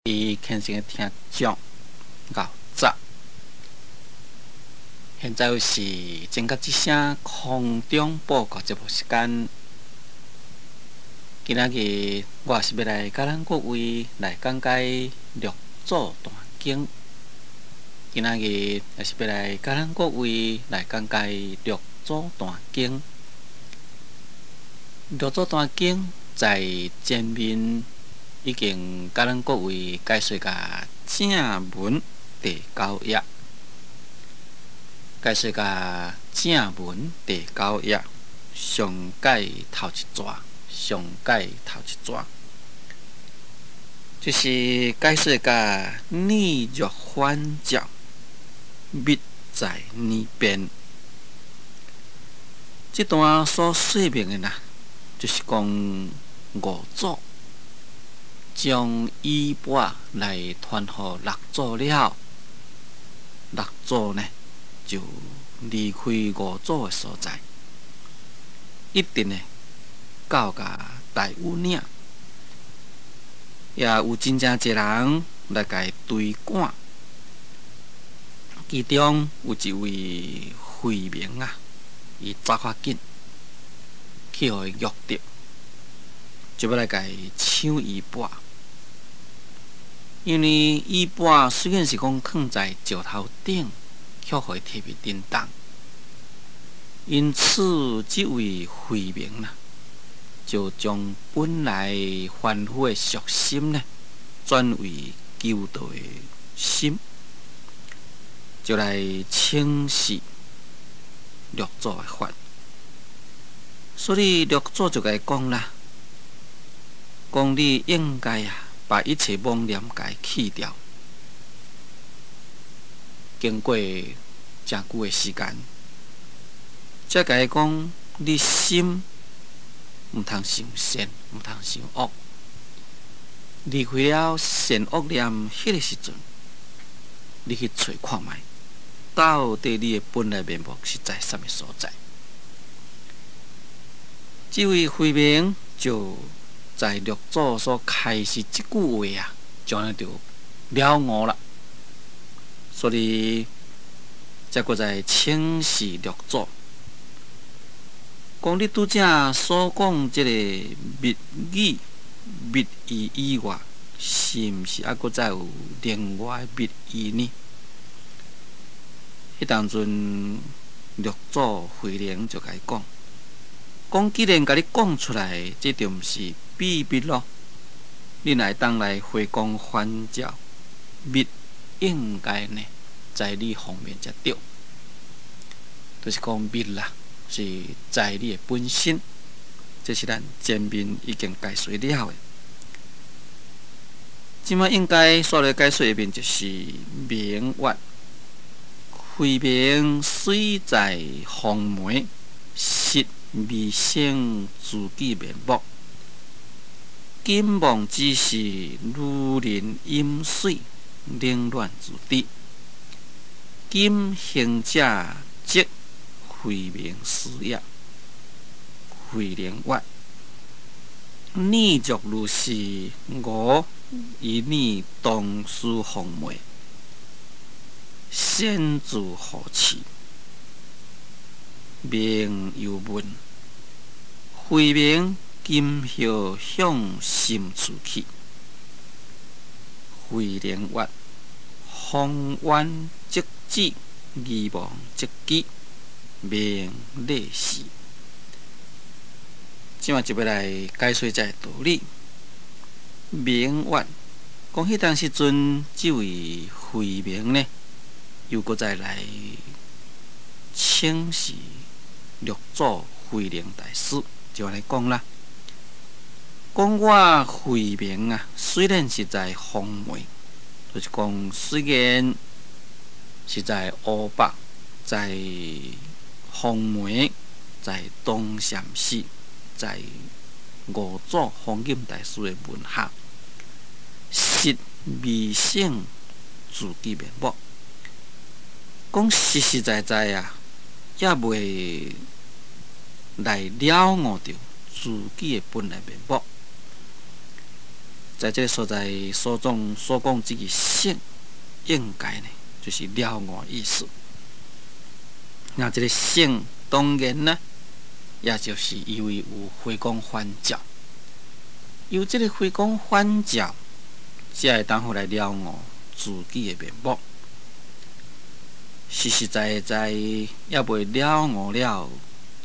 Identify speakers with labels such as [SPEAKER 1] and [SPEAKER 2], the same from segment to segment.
[SPEAKER 1] 伊虔诚的听讲熬早。现在又是正甲一声空中报告节目时间。今仔日我是要来甲咱各位来讲解六祖坛经。今仔日也是要来甲咱各位来讲解六祖坛经。六祖坛经在前面已经甲咱各位解说甲正文第9页，解说甲正文第9页上解头一节，上解头一节，就是解说甲逆欲反教，密在泥边。这段所说明的呐，就是讲五祖将衣钵来传予六祖了，六祖呢就离开五祖的所在，一定呢到甲大禹岭，也有真正侪人来甲伊追赶，其中有一位慧明啊，伊走较紧，去互伊约着，就要来甲伊抢衣钵。因为衣钵虽然是讲放在石头顶，却互伊摕袂振动，因此这位慧明啊，就将本来凡夫的俗心呢，转为求道的心，就来请示六祖的法。所以六祖就甲伊讲啦，讲你应该啊，把一切妄念甲伊去掉。经过真久的时间，才甲伊讲，你心毋通想善，毋通想恶。离开了善恶念迄个时阵，你去找看觅，到底你的本来面目是在什么所在？这位慧明就在六祖所开示这句话啊，就安尼就了悟了。所以，才搁在请示六祖，讲你拄则所讲这个密语、密意以外，是毋是还搁再有另外的密意呢？迄当阵，六祖慧能就甲伊讲，讲既然甲你讲出来，这就毋是秘密咯。你来当来回光返照，密应该呢，在你方面才对。就是讲密啦，是在你的本身。这是咱前面已经解说了的。即摆应该所来解说一遍，就是明月。慧明虽在红梅，实未生自己面目。今望只是如人饮水，冷暖自知。今行者即慧明师也。慧能曰：逆欲如是，我以你当思红梅，先自何似？明又问：慧明今何向深处去？慧能曰：方圆即止，疑望即机，明类似。即马就要来解说这个道理。明月讲迄当时阵，这位慧明呢，又搁再来请示六祖慧能大师，就安尼讲啦。讲我慧明啊，虽然是在红梅，就是讲虽然是在乌北，在红梅，在东禅寺，在五祖弘忍大师的门下，实未成自己面目。讲实实在在啊，也未来了悟着自己的本来面目。在这个所在所讲这个性，应该呢就是了悟意思。那这个性当然呢，也就是因为有回光返照，有这个回光返照，才会当好来了悟自己的面目。实实在在也未了悟了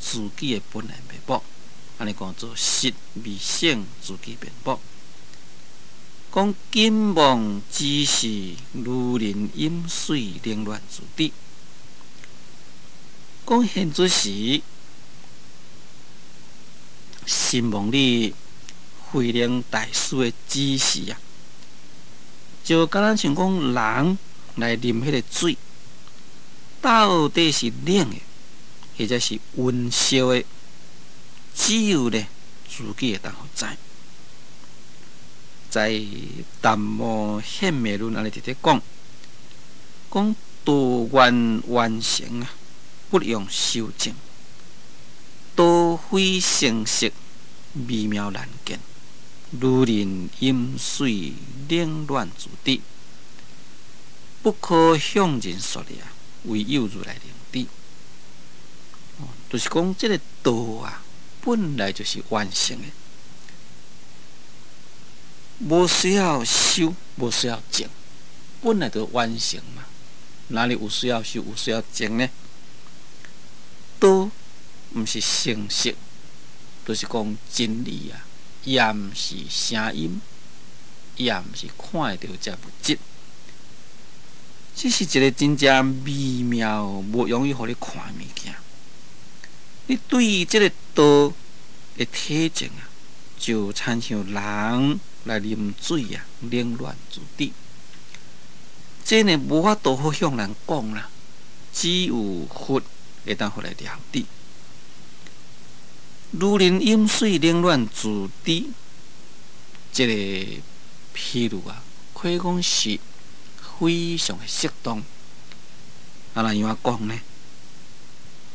[SPEAKER 1] 自己的本来面目，安尼讲做实未醒自己面目。讲金梦只是如人饮水，凌乱自知。讲现做时，心梦里慧能大师的指示啊，就敢若像讲人来啉迄个水，到底是冷的，或者是温烧的，只有呢自己会当好知。在《淡漠显密论》安尼直直讲，讲道愿完成啊，不用修正，道非成色，微妙难见，如人饮水，冷暖自知，不可向人说了，唯有如来能知。就是讲这个道啊，本来就是完成的。无需要修，无需要静，本来就完成嘛。哪里有需要修，有需要静呢？道毋是成色，就是讲真理啊，也毋是声音，也毋是看得到这物质。这是一个真正微妙，无容易互你看物件。你对这个道的体证啊，就参像人来啉水啊，冷暖自知。这呢无法度好向人讲啦，只有佛会当互来了知。如人饮水，冷暖自知。这个譬如啊，可以讲是非常的适当。啊，哪样讲呢？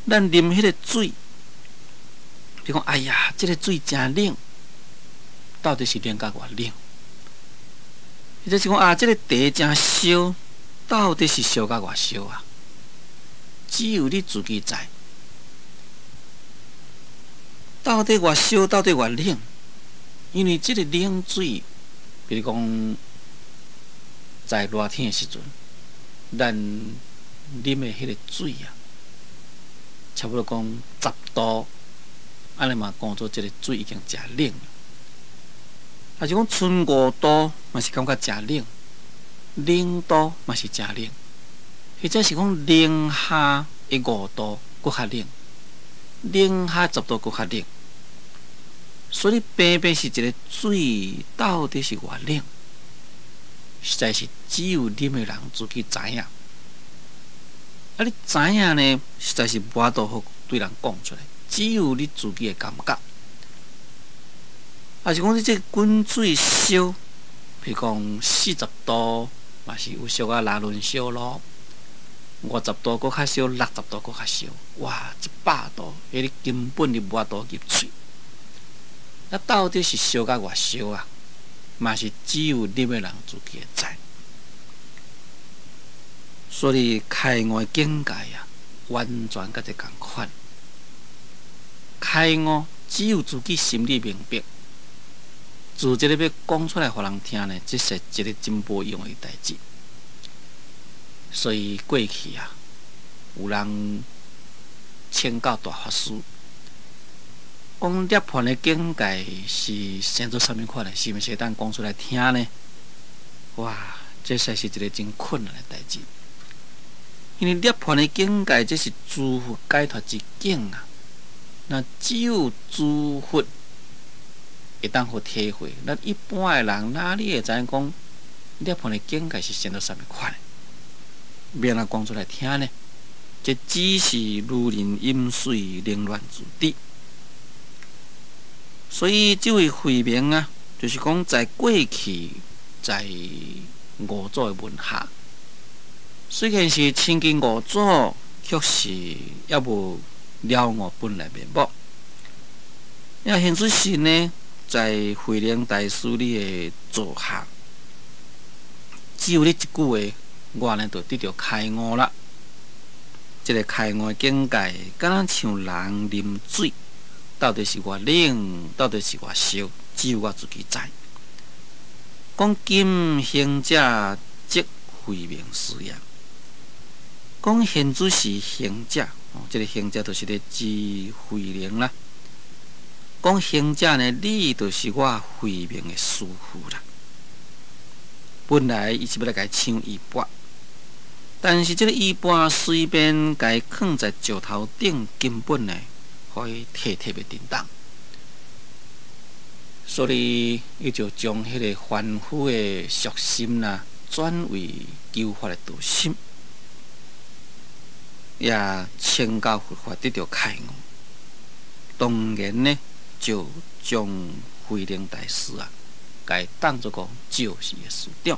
[SPEAKER 1] 咱啉迄个水，你讲哎呀，这个水真冷。到底是冷甲偌冷？或者是讲啊，这个茶真烧，到底是烧甲偌烧啊？只有你自己知，到底偌烧，到底偌冷？因为这个冷水，比如讲在热天的时阵，咱啉的迄个水啊，差不多讲10度，安尼嘛讲做这个水已经真冷了。还是讲春5度，嘛是感觉真冷；0度嘛是真冷，或者是讲零下5度搁较冷，零下10度搁较冷。所以偏偏是一个水到底是偌冷，实在是只有啉的人自己知影。啊，你知影呢，实在是无法度好对人讲出来，只有你自己的感觉。啊，是讲你这滚水烧，譬如讲40度，嘛是有烧啊拉轮烧咯；50度搁较烧，60度搁较烧，哇，100度，迄你根本就无法度入喙。那到底是烧甲偌烧啊？嘛是只有啉的人自己会知。所以开悟的境界啊，完全甲这共款。开悟只有自己心里明白。自这个要讲出来，互人听呢，这是一个真无用的代志。所以过去啊，有人请教大法师，讲涅槃的境界是生做啥物款的？是毋是当讲出来听呢？哇，这才是一个真困难的代志。因为涅槃的境界，这是诸佛解脱之境啊。那只有诸佛会当好体会，咱一般的人哪里会知影讲涅槃的境界是生到啥物款的？要安怎讲出来听呢？这只是如人饮水，冷暖自知。所以这位慧明啊，就是讲在过去，在五祖的门下，虽然是亲近五祖，却是也无了悟本来面目。要现出时呢，在慧能大师你的座下，只有你一句话，我呢就得到开悟啦。这个开悟的境界，敢若像人啉水，到底是偌冷，到底是偌烧，只有我自己知。讲今行者即慧明师也。讲现主是行者，这个行者就是咧指慧能啦。讲行者呢，你就是我慧明的师父啦。本来伊是要来甲伊抢衣钵，但是这个衣钵随便甲伊放在石头顶，根本呢，互伊摕袂叮当。所以，伊就将迄个凡夫的俗心啦，转为求法的道心，也请教佛法得到开悟。当然呢，就将慧能大师啊，甲伊当作讲就是的师长。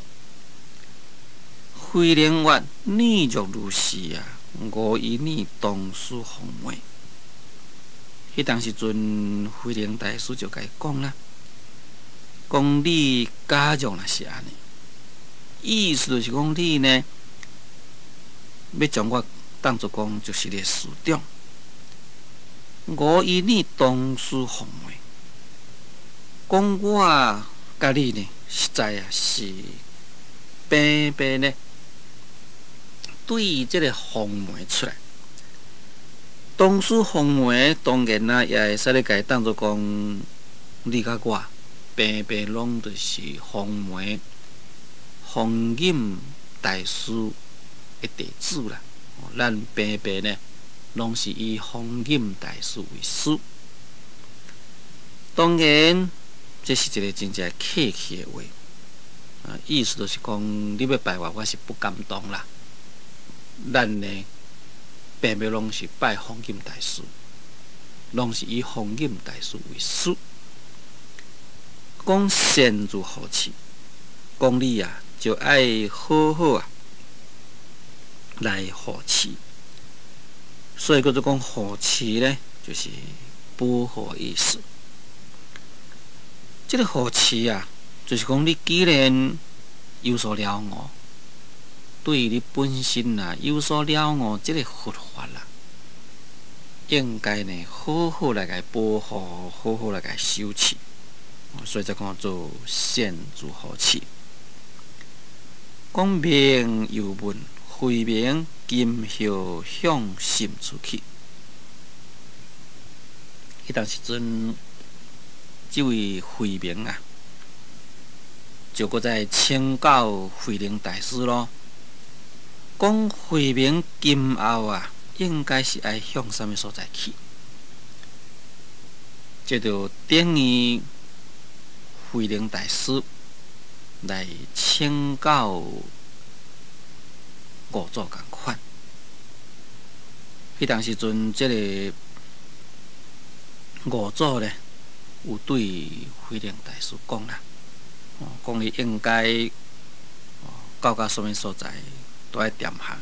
[SPEAKER 1] 慧能曰：“你若如是啊，我以你当师奉会。”迄当时阵，慧能大师就甲伊讲啦。讲你假若若是安尼，意思就是讲你呢，要将我当作讲就是你师长，我以你当师奉会。讲我甲你呢，实在啊是平平呢，对这个奉媒出来。当师奉媒当然啦，也会使咧甲伊当作讲你甲我。平平拢就是弘媒、弘忍大师的弟子啦。咱平平呢，拢是以弘忍大师为师。当然，这是一个真正客气的话。意思就是讲，你要拜我是不敢当啦。咱呢，平平拢是拜弘忍大师，拢是以弘忍大师为师。讲善如何持，讲你啊，就爱好好啊来护持。所以叫做讲护持呢，就是保护意思。这个护持啊，就是讲你既然有所了悟，对你本身啊有所了悟，这个佛法啦，应该呢好好来甲保护，好好来甲修持。所以才讲做善如何持。讲明又问，慧明今后向甚处去？迄当时阵，这位慧明啊，就搁在请教慧能大师咯。讲慧明今后啊，应该是爱向什么所在去？这就等于慧能大师来请教五祖共款。迄当时阵，这个五祖呢，有对慧能大师讲啦，讲你应该到什么所在都爱点下，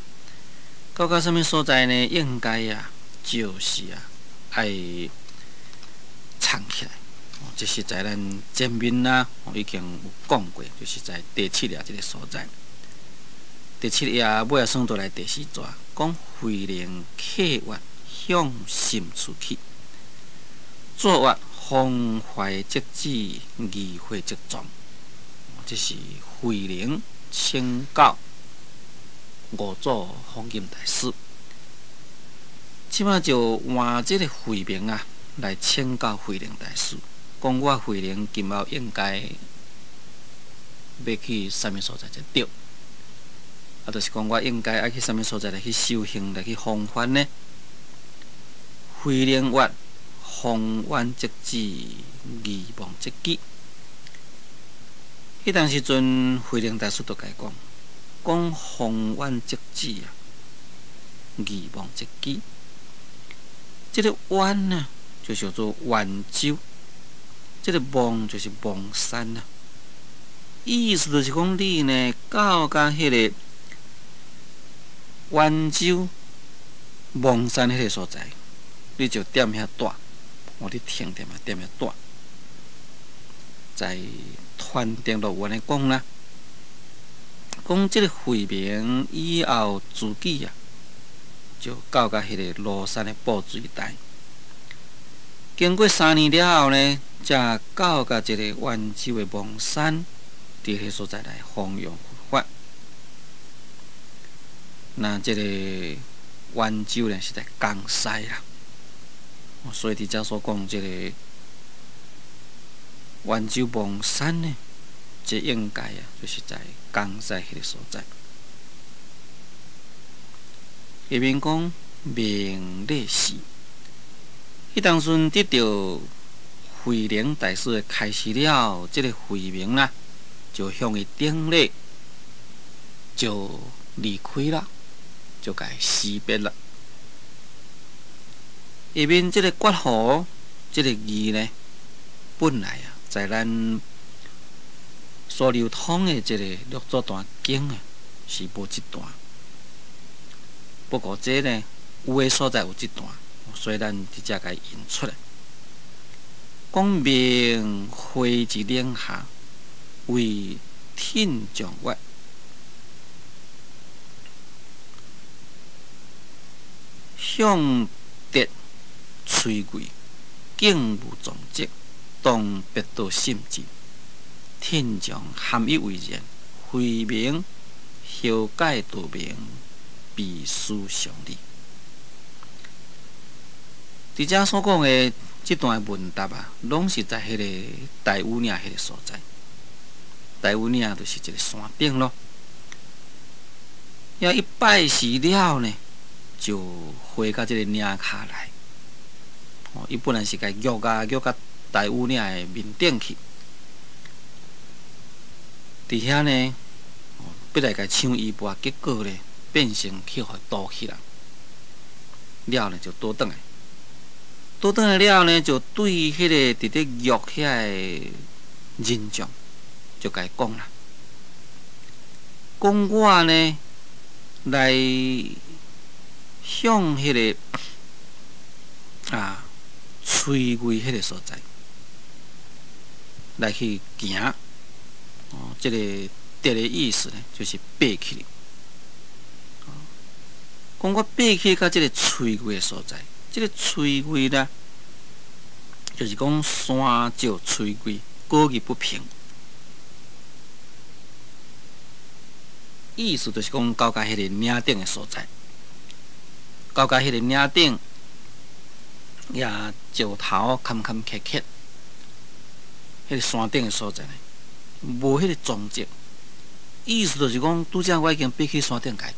[SPEAKER 1] 到什么所在呢？应该啊，就是啊，爱藏起来。这是在咱前面啦，已经有讲过，就是在第7页这个所在。第7页尾算倒来第4节，讲慧能客曰向甚处去？作曰方怀即止，疑惑即终。这是慧能请教五祖弘忍大师。即摆就换这个慧明啊，来请教慧能大师。讲我慧能今后应该要去什么所在才对？就是讲我应该爱去什么所在来去修行，来去弘法呢？慧能曰：方圆即止，疑忘即己。迄当时阵，慧能大师就甲伊讲方圆即止啊，疑忘即己。这个弯呢，就叫做圆周。这个望就是望山啊，意思就是讲你呢到甲迄个圆周望山迄个所在，你就踮遐住，你停踮遐踮遐住。在传定录有安尼讲啦，讲即个慧明以后自己就到甲迄个庐山的布水台，经过3年了后呢，才到甲一个圆州的蒙山，伫迄所在来弘扬佛法。那即个圆州呢是在江西啦，所以伫遮所讲即个圆州蒙山呢，这应该就是在江西迄个所在。下面讲明烈士，迄当阵得到慧能大师的开示了，即个慧明啦，就向伊顶礼，就离开了，就甲伊辞别了。下面即个决河，即个字呢，本来在咱所流通的即个六祖坛经是无一段，不过这呢有诶所在有一段，所以咱直接甲伊引出来。讲明花之岭下，为天将月，向得翠桂，景无壮迹，当别道心志。天将含义为然，慧明修改道明，必须常理。伫遮所讲的即段问答拢是在迄个大武岭迄个所在。大武岭就是一个山顶咯。要一拜时了呢，就回到即个岭骹来。伊本来是甲约到大武岭的面顶去。伫遐呢，要来甲抢衣钵，结果呢，变成去互盗去啦。了呢就倒转来，倒转来了呢，就对迄个伫咧约遐个人将，就甲伊讲啦，讲我呢来向迄个翠桂迄个所在来去行。这个得的意思呢，就是爬起。讲我爬起到这个翠桂的所在，这个翠桂呢，就是讲山照翠桂，高低不平。意思就是讲到甲迄个岭顶的所在，到甲迄个岭顶，也石头坎坎坷坷，迄个山顶的所在呢。无迄个踪迹，意思就是讲，拄则我已经爬去山顶甲伊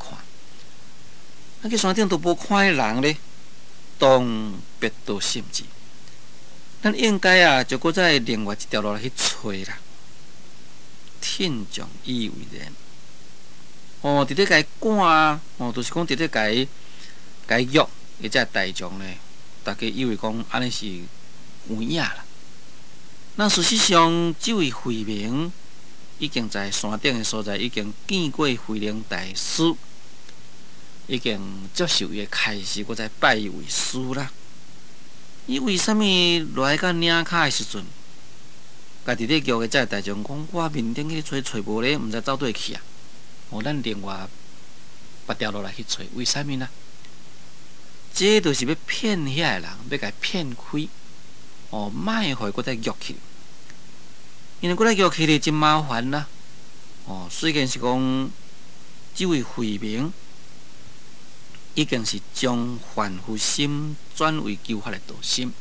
[SPEAKER 1] 看，去山顶都无看迄人咧，当别道心志。咱应该就搁再另外一条路来去找啦。天将以为然，伫咧甲伊赶就是讲伫咧甲伊约，或者大将咧，大家以为讲安尼是有影啦。那事实上，这位慧明已经在山顶的所在，已经见过慧能大师，已经接受伊的开示，搁再拜伊为师啦。伊为什么来到岭骹的时阵，家己咧叫个这大将讲，我面顶去找无咧，毋知走倒去啊？咱另外别条路来去找，为什么呢？这就是要骗遐个人，要甲伊骗开。莫互搁再约去，因为搁再约去咧真麻烦啦。虽然是讲这位慧明已经是将凡夫心转为求法的道心，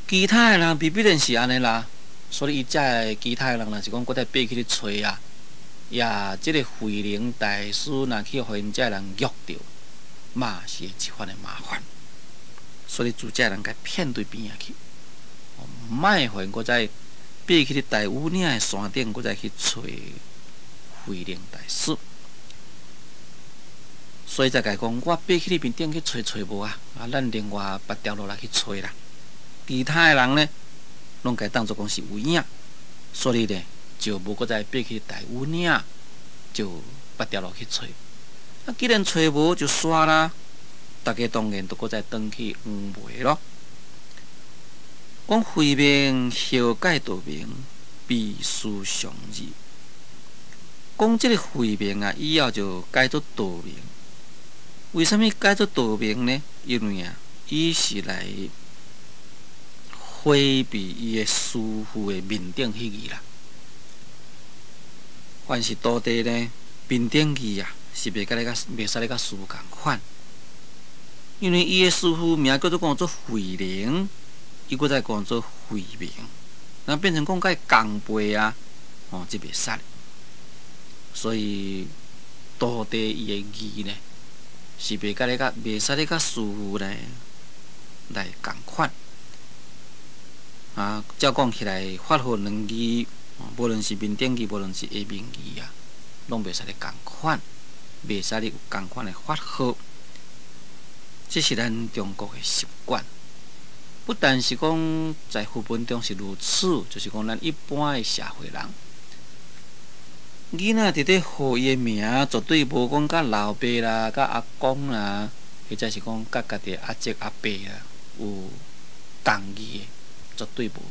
[SPEAKER 1] 其他的人未必然是安尼啦。所以伊遮其他的人若是讲搁再爬去咧找也即个慧能大师若去互因遮人约着，嘛是一番的麻烦。所以主遮人甲骗对边去，莫互因搁再爬去咧大武岭的山顶，搁再去找慧能大师。所以才甲讲，我爬去咧面顶去找无咱另外别条路来去找啦。其他的人呢，拢甲当作讲是有影，所以呢，就无搁再爬去大武岭，就别条路去找。既然找无，就煞啦。大家当然都搁再转去黄梅咯。讲慧命后改道名，必须上义。讲即个慧命啊，以后就改做道名。为什么改做道名呢？因为啊，伊是来回避伊的师父的面顶迄字啦。凡是徒弟呢，面顶字啊，是袂使咧甲师父共款。因为伊的师父名叫做慧能，伊搁再讲做慧命，那变成讲甲伊共辈啊，即袂使。所以徒弟伊的字呢，是袂使咧甲师父来共款。照讲起来，发号两字，无论是面顶字，无论是下面字啊，拢袂使咧共款，袂使咧有共款的发号。这是咱中国的习惯，不但是讲在课本中是如此，就是讲咱一般的社会人，囡仔伫咧号伊的名，绝对无讲甲老爸啦、甲阿公啦，或者是讲甲家己阿叔阿伯啦有共义的，绝对无，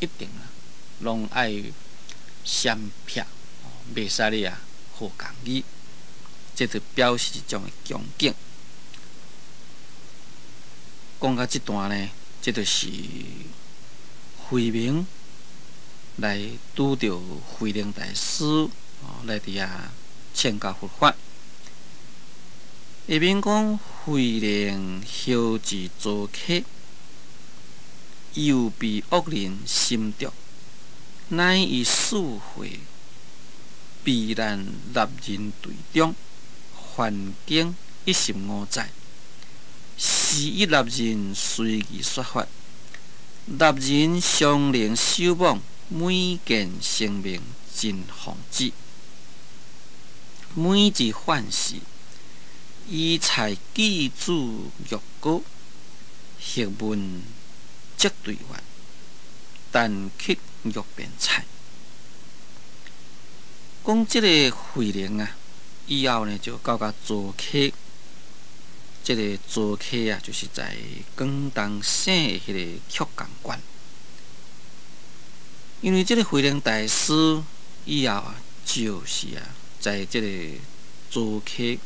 [SPEAKER 1] 一定啦，拢爱闪撇，袂使咧啊号共义，这就表示一种的恭敬。讲到这段呢，这就是慧明来拄着慧能大师来伫遐劝教佛法。下面讲慧能后至做客，又被恶人心毒，乃以数回避难立人队中，环境115载。是以立人随意说法，立人相连守望，每件生命真奉旨。每日犯事，依才记住玉果，学问即对完，但刻玉变菜。讲即个慧能啊，以后呢就到做客。这个做客啊，就是在广东省的迄个曲江县。因为这个慧能大师以后啊，就是啊，在这个做客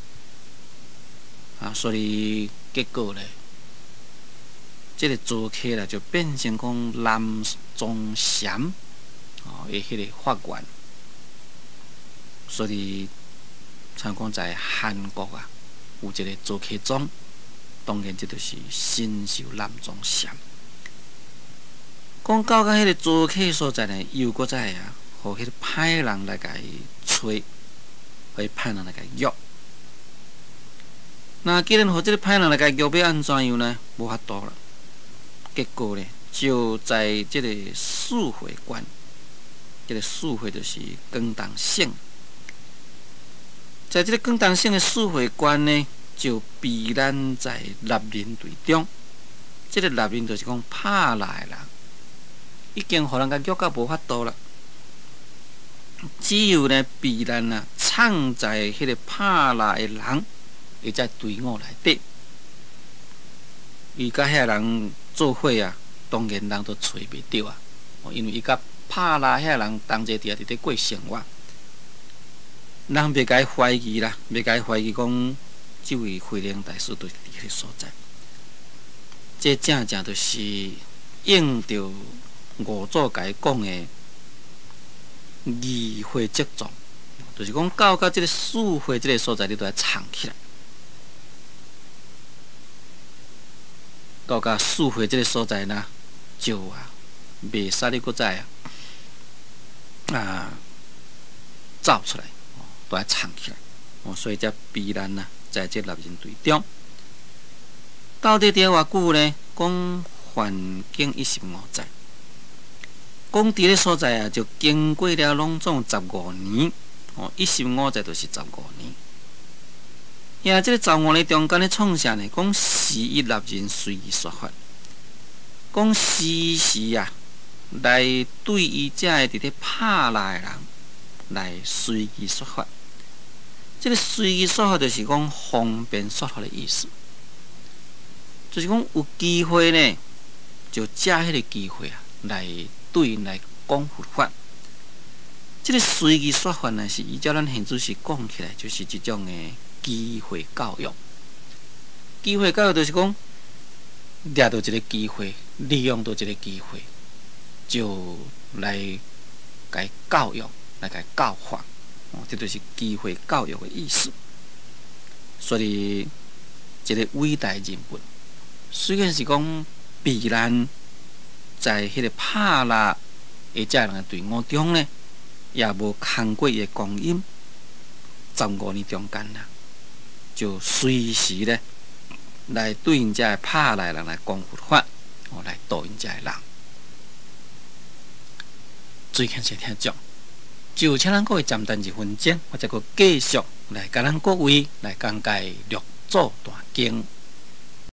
[SPEAKER 1] 所以结果呢，这个做客啦就变成讲南宗禅的迄个法源。所以像讲在韩国啊。有一个做客宗，当然这就是新受南宗禅。讲到迄个做客所在呢，又搁再啊，互迄个歹人来甲伊吹，互歹人来甲伊约。那既然互即个歹人来甲伊约，要安怎样呢？无法度了。结果呢，就在即个四会关，即个四会就是广东省。在这个广东省的四会关呢，就避难在立人队中。这个立人就是讲拍来啦，已经互人家约到无法度了。只有呢避难啊，藏在迄个拍来的人，会在队伍内底。伊甲遐人做伙啊，当然人都找袂着啊，因为伊甲拍来遐人同齐伫咧过生活。人别甲伊怀疑啦，别甲伊怀疑讲，这位慧能大师就伫迄个所在。这正正就是应着五祖甲伊讲的义会即状，就是讲到这个四会这个所在，你都要藏起来。到四会这个所在呢，就袂使你搁再走出来。都要藏起来，所以才避难啊，在这立人队中。到底伫偌久呢？讲环境115载，讲伫咧所在啊，就经过了拢总15年，115载就是15年。呀，这个15年中间咧创啥呢？讲时以立人随意说法，讲时时啊，来对伊遮个伫咧拍来的人来随意说法。这个随意说法就是讲方便说法的意思，就是讲有机会呢，就借迄个机会啊，来对因来讲佛法。这个随机说法呢，是依照咱现主是讲起来，就是一种的机会教育。机会教育就是讲，抓到一个机会，利用到一个机会，就来甲伊教育，来甲伊教化。这就是机会教育的意思。所以，一个伟大人物，虽然是讲避难在迄个帕拉的这样的队伍中呢，也无空过伊的光阴，15年中间啦，就随时呢来对因遮的帕拉人来讲佛法，来导因遮的人。最近是听讲，就请咱各位暂停一分钟，我再个继续来甲咱各位来讲解《六祖坛经》。